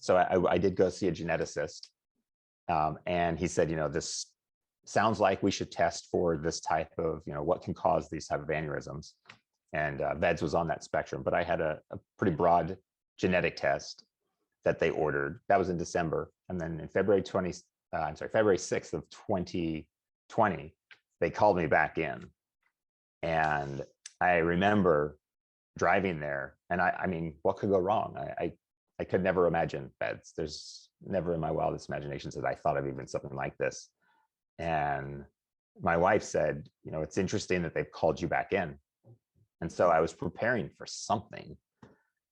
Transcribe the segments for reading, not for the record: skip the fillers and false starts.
So I did go see a geneticist, and he said, this sounds like we should test for this type of, what can cause these type of aneurysms. And VEDS was on that spectrum, but I had a pretty broad genetic test that they ordered. That was in December. And then in February 6th of 2020, they called me back in. And I remember driving there, and I mean, what could go wrong? I could never imagine VEDS. There's never in my wildest imaginations that I thought of even something like this. And my wife said, it's interesting that they've called you back in. And so I was preparing for something.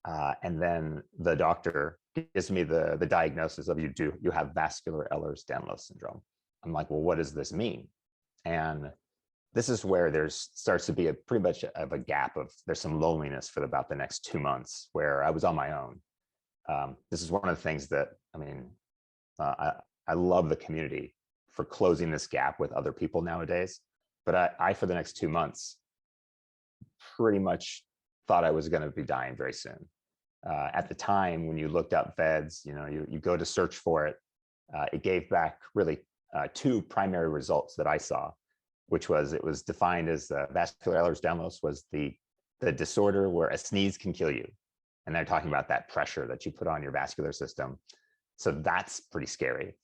And then the doctor gives me the diagnosis of you have vascular Ehlers-Danlos syndrome. I'm like, well, what does this mean? And this is where starts to be pretty much of a gap there's some loneliness for about the next 2 months where I was on my own. This is one of the things that, I love the community for closing this gap with other people nowadays. But I for the next 2 months, pretty much thought I was going to be dying very soon. At the time, when you looked up VEDS, you go to search for it. It gave back really 2 primary results that I saw, which was it was defined as vascular Ehlers-Danlos was the disorder where a sneeze can kill you. And they're talking about that pressure that you put on your vascular system. So that's pretty scary.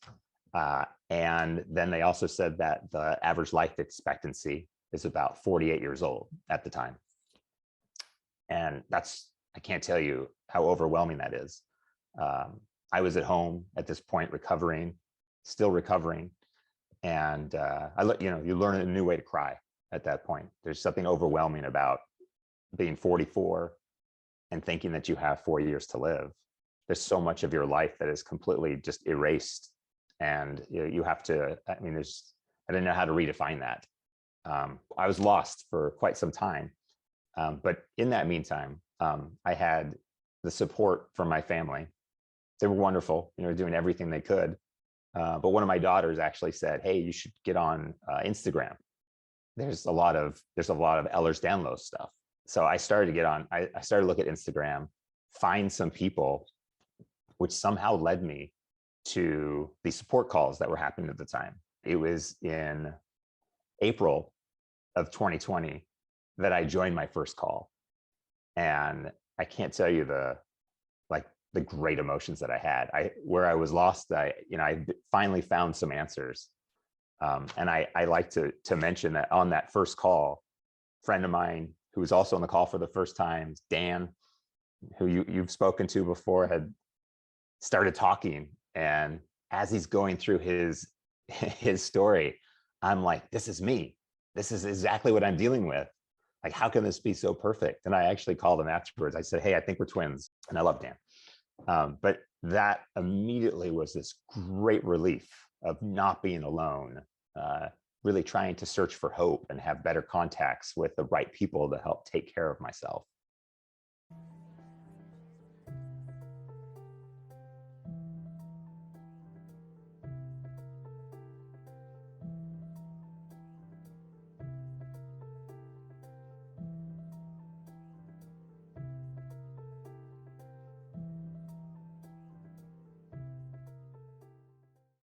And then they also said that the average life expectancy is about 48 years old at the time. And I can't tell you how overwhelming that is. I was at home at this point, still recovering. And you learn a new way to cry at that point. There's something overwhelming about being 44 and thinking that you have 4 years to live. There's so much of your life that is completely just erased. And you have to, I didn't know how to redefine that. I was lost for quite some time. But in that meantime, I had the support from my family. They were wonderful, doing everything they could. But one of my daughters actually said, hey, you should get on Instagram. There's a lot of Ehlers-Danlos stuff. So I started to get on, I started to look at Instagram, find some people, which somehow led me to the support calls that were happening at the time. It was in April of 2020 that I joined my first call. And I can't tell you the great emotions that I had. Where I was lost, I finally found some answers. And I like to mention that on that first call, a friend of mine who was also on the call for the first time, Dan, who you've spoken to before, had started talking. And as he's going through his story, I'm like, this is me. This is exactly what I'm dealing with. Like, how can this be so perfect? And I actually called him afterwards. I said, hey, I think we're twins. And I love Dan. But that immediately was this great relief of not being alone, really trying to search for hope and have better contacts with the right people to help take care of myself.